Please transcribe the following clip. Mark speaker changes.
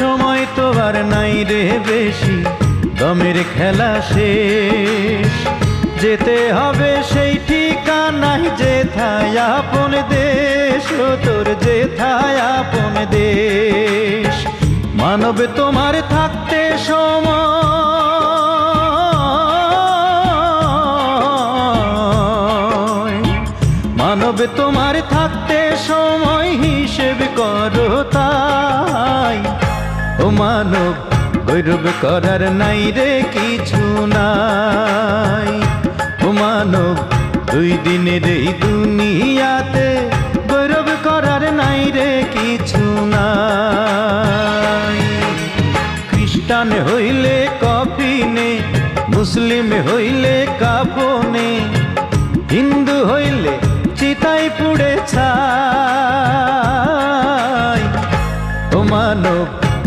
Speaker 1: সময় তো আর নাই রে বেশি, দমের খেলা শেষ। যেতে হবে সেই ঠিকানায় যেথায় আপন দেশ, ও তোর যেথায় আপন দেশ। মানব তোমার থাকতে সময়, মানব তোমার থাকতে সময় হিসেব করো তাই। ও মানব গৌরব করার নাই রে কিছু নাই। ও মানব দুই দিনের এই দুনিয়াতে গৌরব করার নাই রে কিছু নাই। খ্রিস্টান হইলে কফিনে, মুসলিম হইলে কাফনে, হিন্দু হইলে চিতায় পুড়ে ছাই।